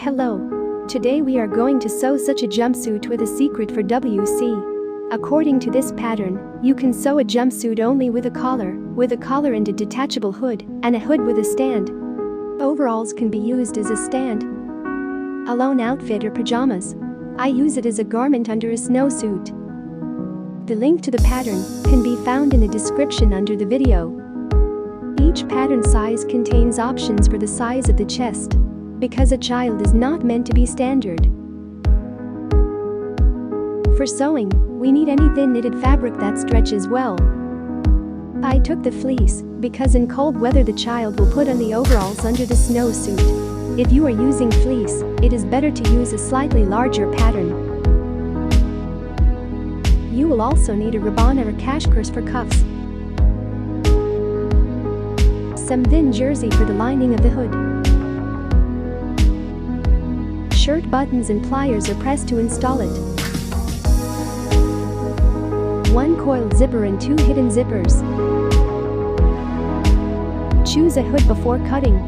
Hello. Today we are going to sew such a jumpsuit with a secret for WC. According to this pattern, you can sew a jumpsuit only with a collar and a detachable hood, and a hood with a stand. Overalls can be used as a stand, alone outfit or pajamas. I use it as a garment under a snowsuit. The link to the pattern can be found in the description under the video. Each pattern size contains options for the size of the chest, because a child is not meant to be standard. For sewing, we need any thin knitted fabric that stretches well. I took the fleece because in cold weather the child will put on the overalls under the snowsuit. If you are using fleece, it is better to use a slightly larger pattern. You will also need a ribbon or a cashkers for cuffs. Some thin jersey for the lining of the hood. Shirt buttons and pliers are pressed to install it. 1 coiled zipper and 2 hidden zippers. Choose a hood before cutting.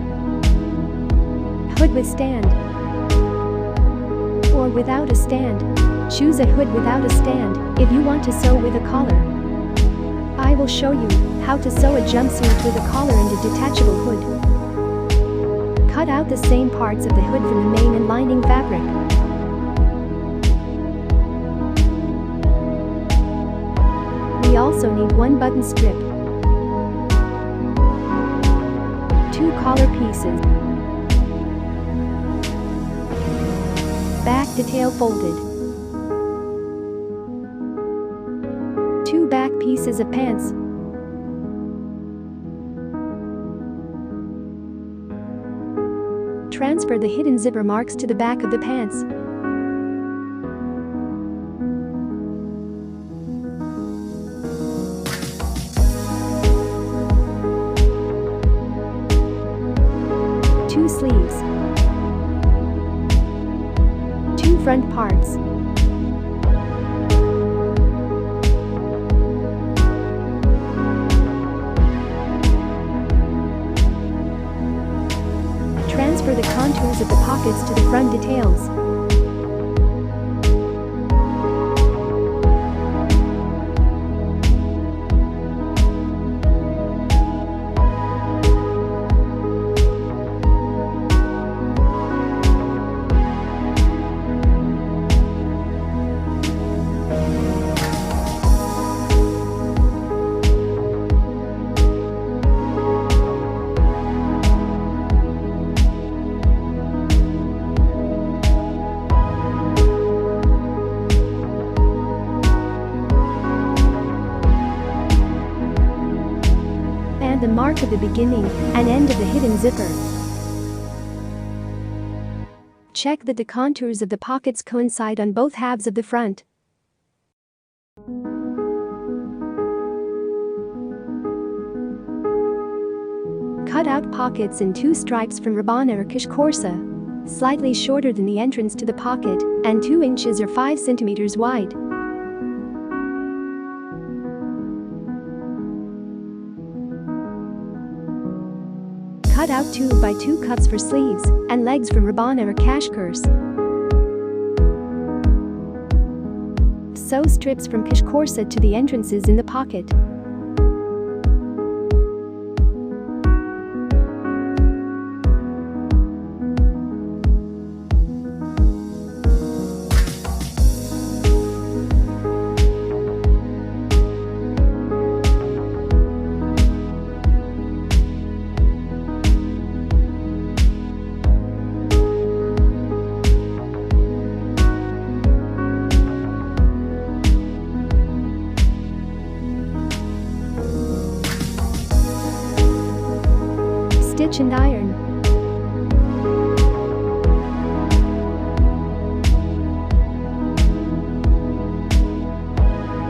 Hood with stand or without a stand. Choose a hood without a stand if you want to sew with a collar. I will show you how to sew a jumpsuit with a collar and a detachable hood. Cut out the same parts of the hood from the main and lining fabric. We also need 1 button strip, 2 collar pieces, back detail folded, 2 back pieces of pants, transfer the hidden zipper marks to the back of the pants. Two sleeves, 2 front parts, transfer the contours of the pockets to the front details. The mark of the beginning and end of the hidden zipper. Check that the contours of the pockets coincide on both halves of the front. Cut out pockets in 2 stripes from ribbon or kashkorsa, slightly shorter than the entrance to the pocket and 2 inches or 5 centimeters wide. Cut out 2 by 2 cuts for sleeves and legs from ribbon or kashkers. Sew strips from kashkorsa to the entrances in the pocket. Stitch and iron.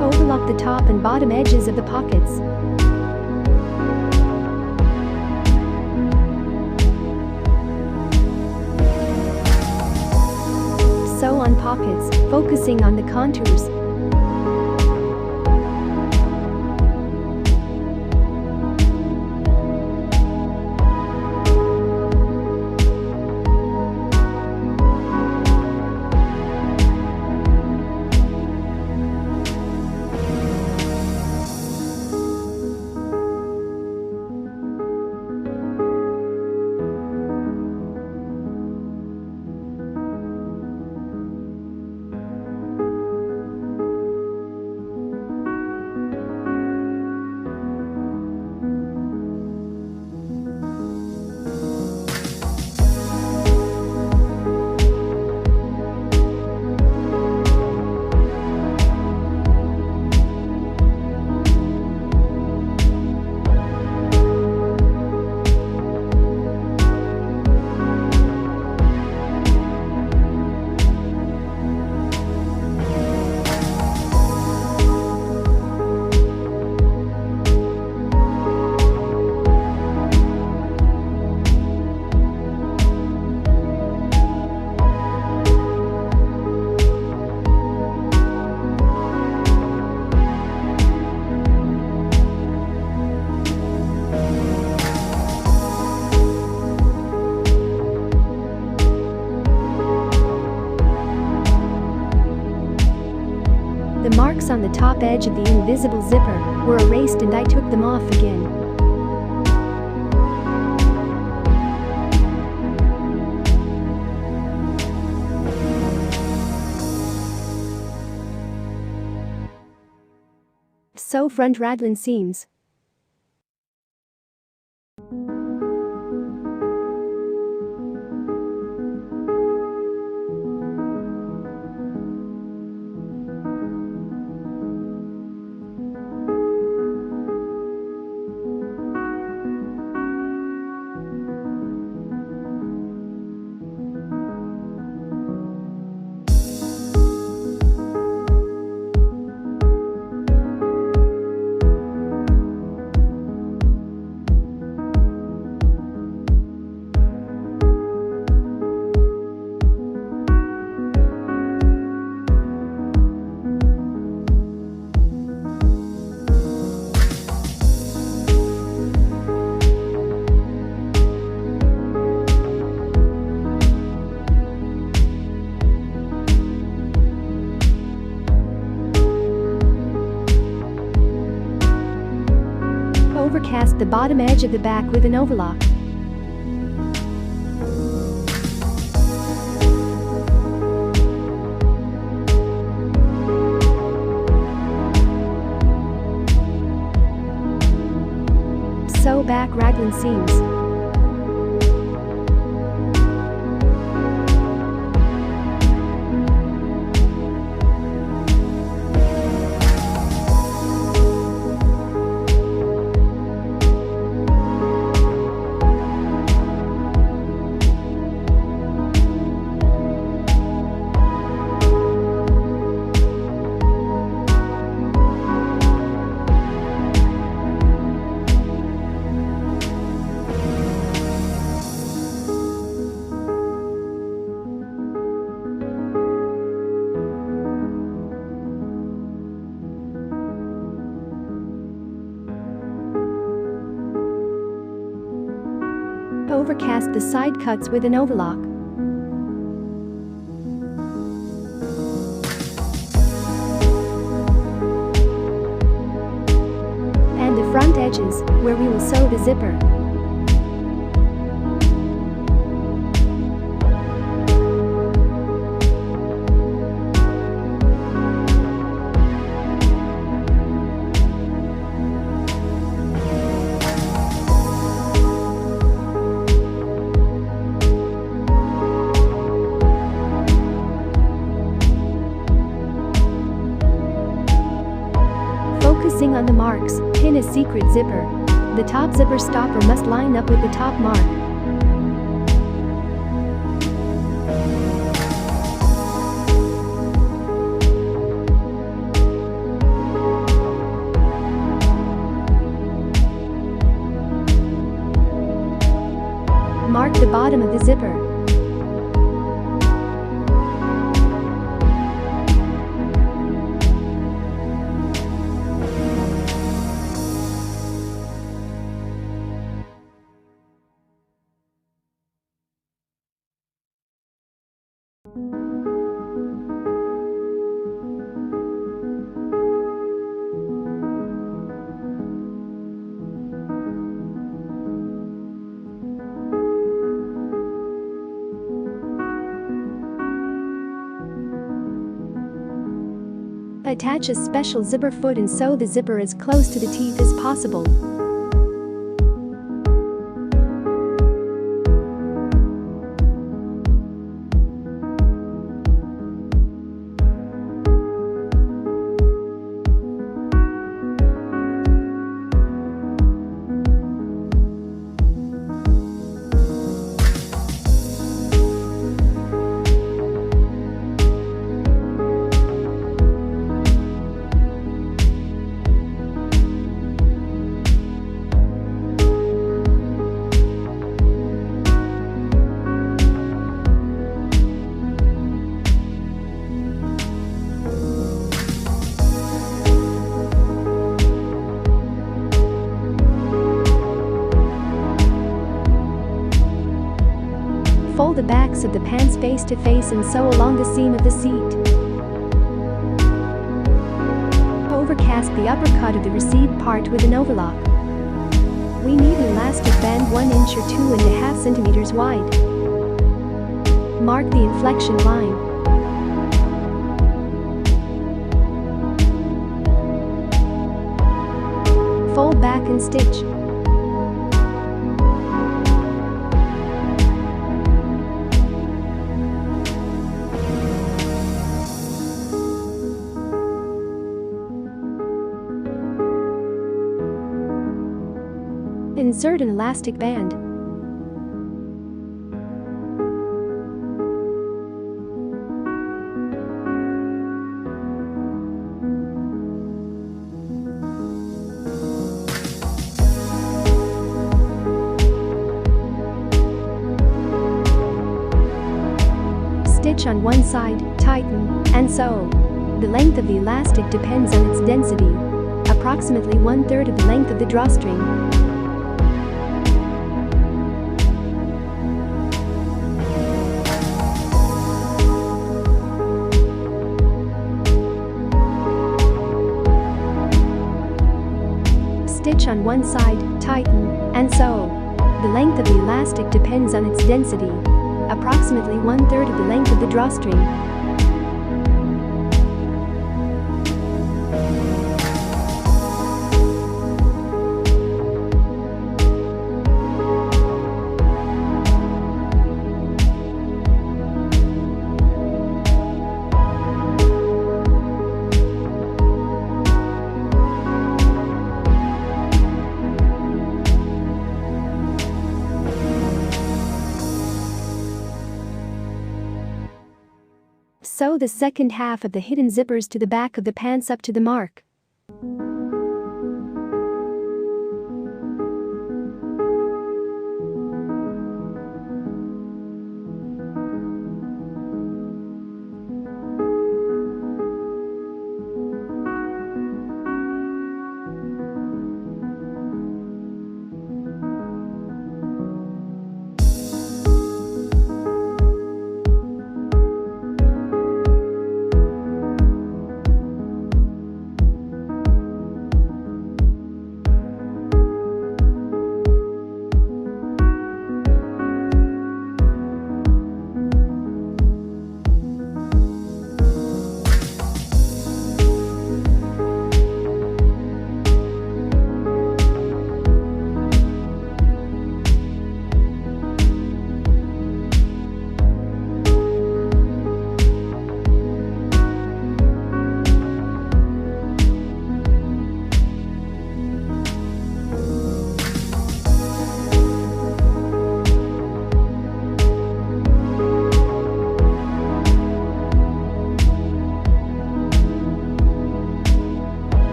Overlock the top and bottom edges of the pockets. Sew on pockets, focusing on the contours. marks on the top edge of the invisible zipper were erased and I took them off again. Sew front raglan seams. Overcast the bottom edge of the back with an overlock. Sew back raglan seams. Overcast the side cuts with an overlock. And the front edges, where we will sew the zipper. Focusing on the marks, pin a secret zipper. The top zipper stopper must line up with the top mark. Mark the bottom of the zipper. Attach a special zipper foot and sew the zipper as close to the teeth as possible. Fold the backs of the pants face to face and sew along the seam of the seat. mask the upper cut of the received part with an overlock. We need an elastic band 1 inch or 2.5 centimeters wide. Mark the inflection line. Fold back and stitch. Insert an elastic band. Stitch on one side, tighten, and sew. The length of the elastic depends on its density, approximately 1/3 of the length of the drawstring. Stitch on one side, tighten, and sew. The length of the elastic depends on its density, approximately 1/3 of the length of the drawstring. Sew the second half of the hidden zippers to the back of the pants up to the mark.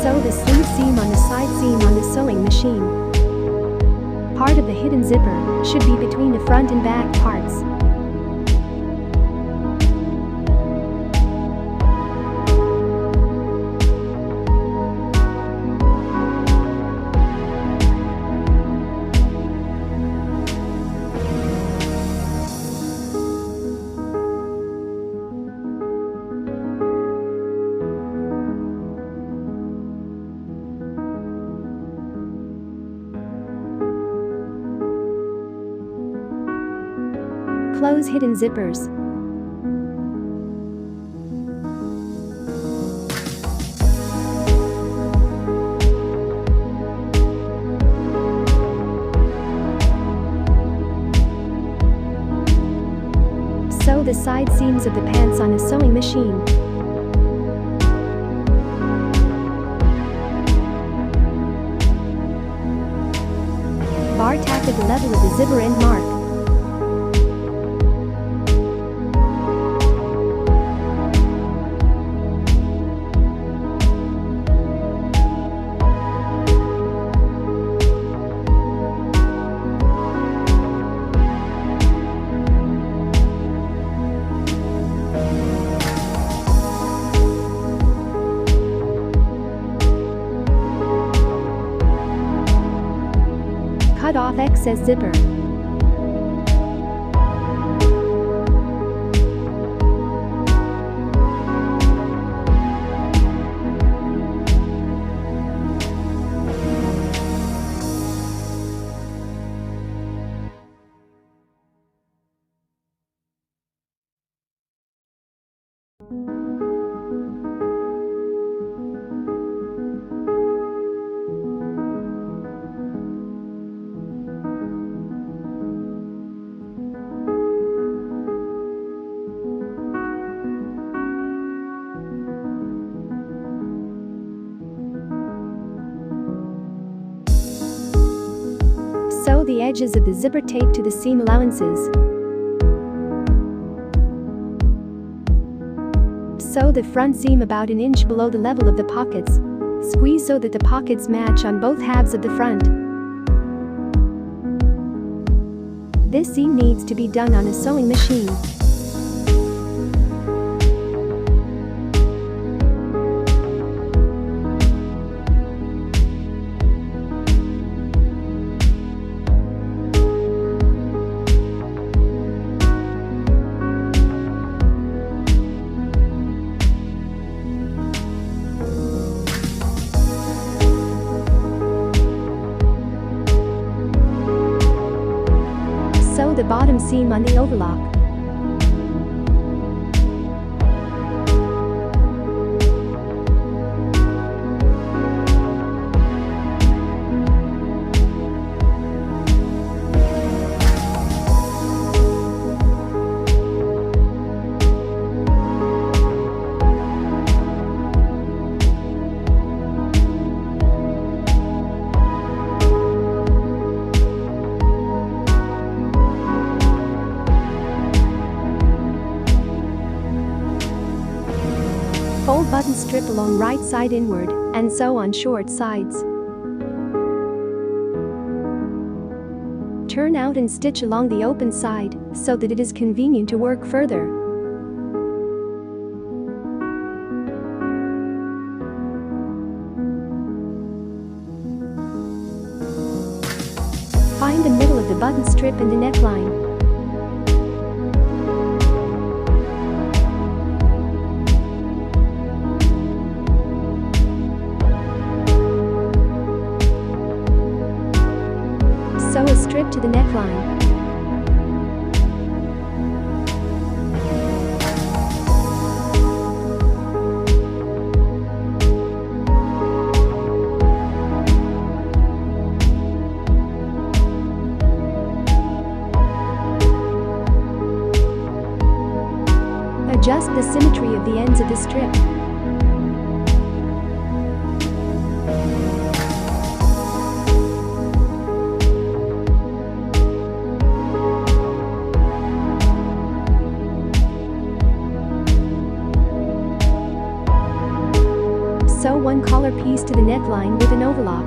Sew the sleeve seam on the side seam on the sewing machine. Part of the hidden zipper should be between the front and back parts. Close hidden zippers. Sew the side seams of the pants on a sewing machine. Bar tack at the level of the zipper end mark. Cut off excess zipper. Sew the edges of the zipper tape to the seam allowances. Sew the front seam about an inch below the level of the pockets. Squeeze so that the pockets match on both halves of the front. This seam needs to be done on a sewing machine. Sew the bottom seam on the overlock. Fold button strip along right side inward, and sew on short sides. Turn out and stitch along the open side, so that it is convenient to work further. Find the middle of the button strip and the neckline. Sew a strip to the neckline. Adjust the symmetry of the ends of the strip. Sew one collar piece to the neckline with an overlock.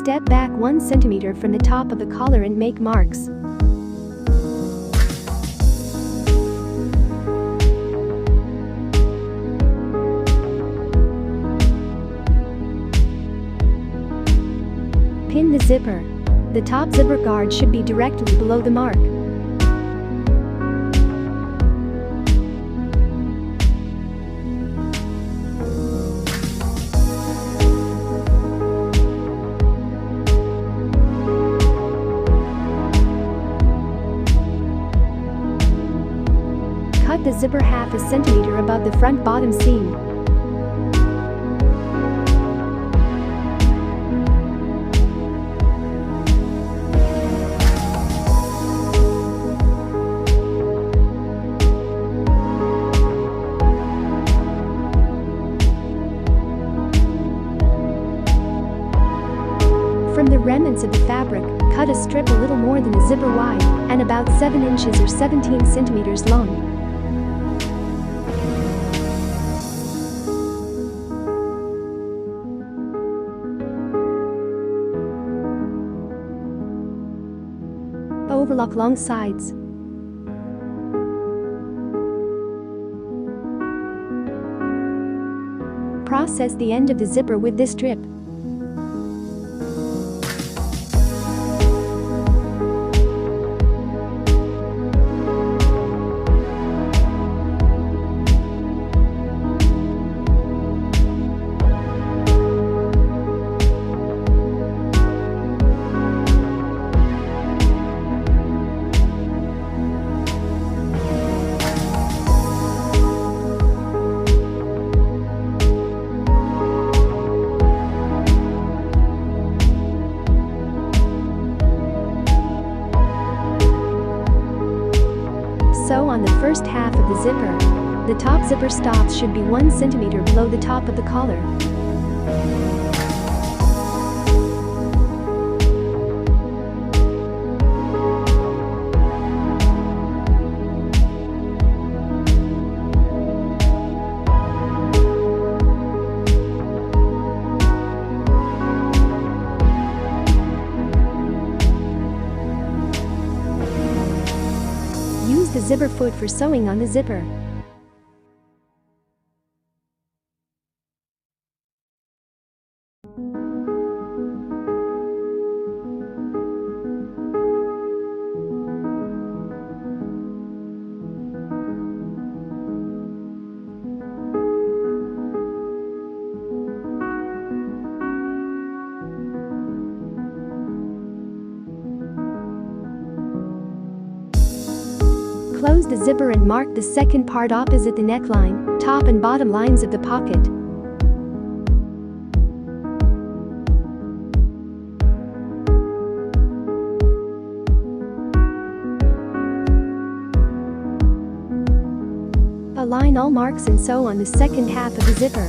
Step back 1 centimeter from the top of the collar and make marks. Pin the zipper. The top zipper guard should be directly below the mark. Cut the zipper half a centimeter above the front bottom seam. From the remnants of the fabric, cut a strip a little more than a zipper wide, and about 7 inches or 17 centimeters long. Overlock long sides. process the end of the zipper with this strip. Sew on the first half of the zipper. The top zipper stops should be 1 cm below the top of the collar. Use the zipper foot for sewing on the zipper. Close the zipper and mark the second part opposite the neckline, top and bottom lines of the pocket. Align all marks and sew on the second half of the zipper.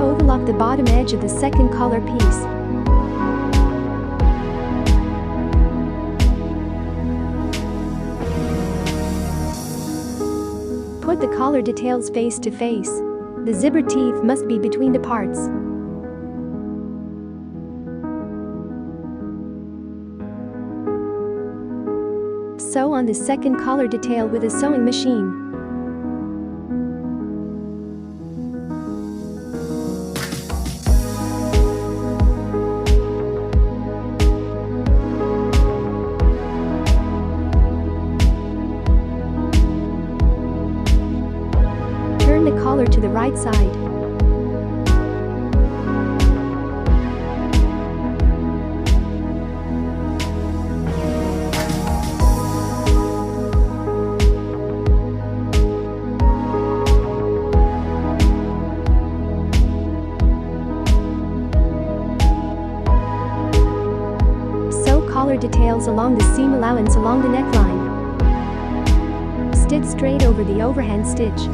Overlock the bottom edge of the second collar piece. Put the collar details face to face. The zipper teeth must be between the parts. Sew on the second collar detail with a sewing machine. Turn the collar to the right side. Sew collar details along the seam allowance along the neckline. Stitch straight over the overhand stitch.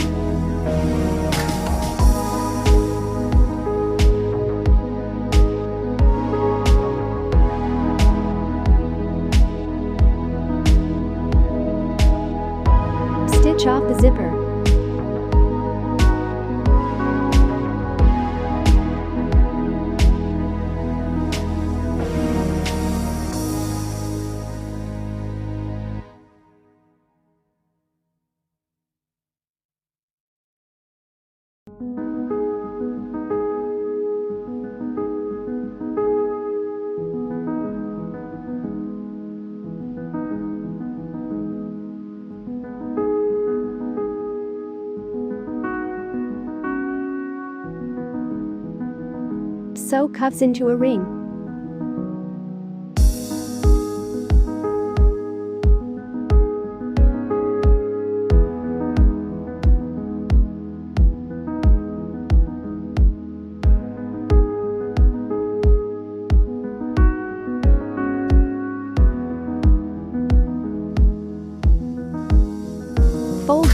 Stitch off the zipper. Sew cuffs into a ring.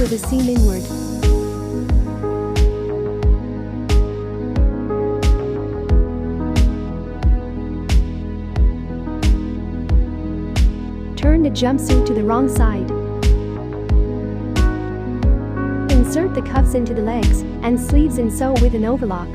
with a seam inward. Turn the jumpsuit to the wrong side. Insert the cuffs into the legs and sleeves and sew with an overlock.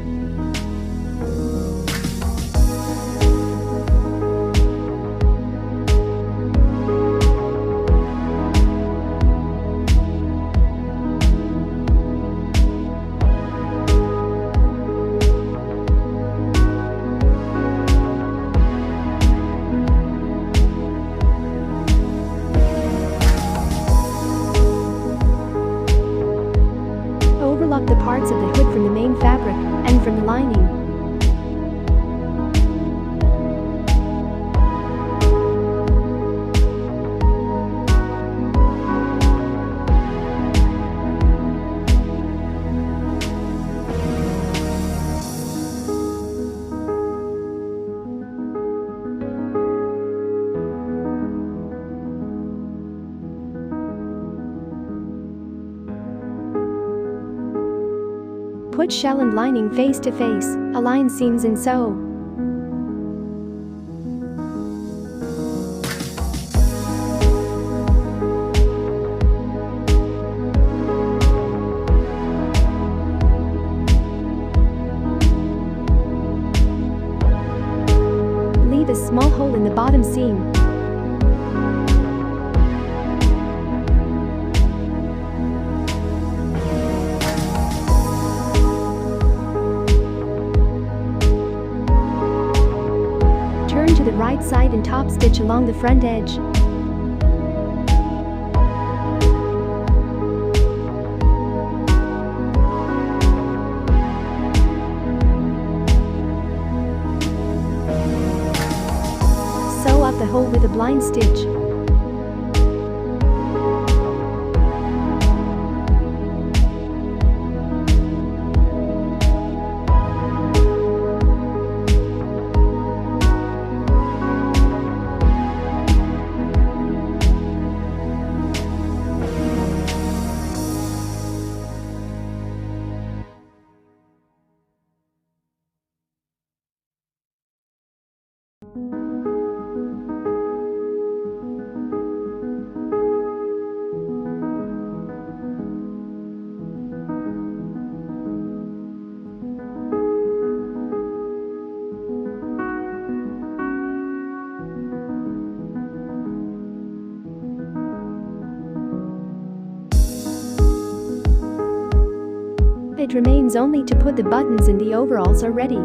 Overlock the parts of the hood from the main fabric and from the lining. Put shell and lining face to face, align seams and sew. Leave a small hole in the bottom seam. Turn to the right side and top stitch along the front edge. Sew up the hole with a blind stitch. It remains only to put the buttons and the overalls are ready.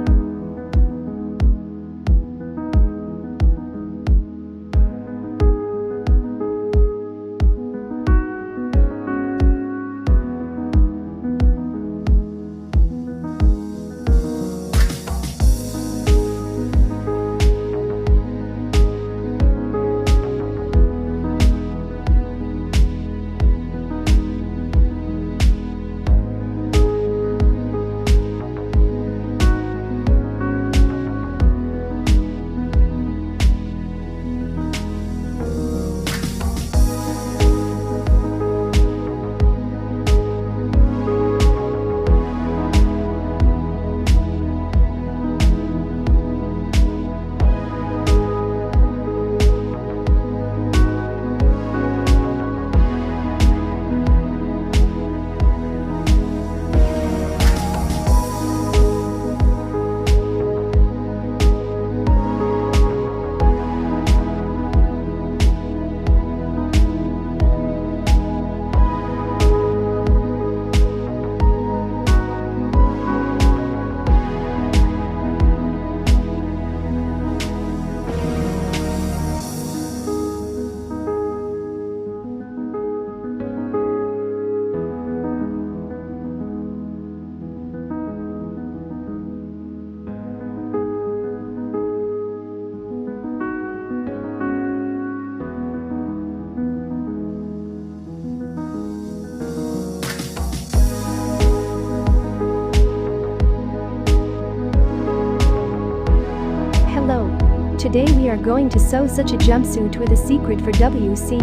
Today we are going to sew such a jumpsuit with a secret for WC.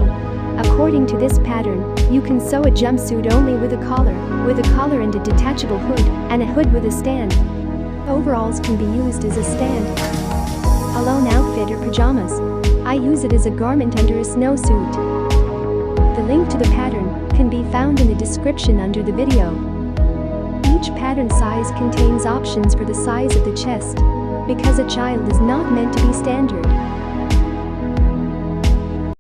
According to this pattern, you can sew a jumpsuit only with a collar and a detachable hood, and a hood with a stand. Overalls can be used as a stand. Alone outfit or pajamas. I use it as a garment under a snowsuit. The link to the pattern can be found in the description under the video. Each pattern size contains options for the size of the chest, because a child is not meant to be standard.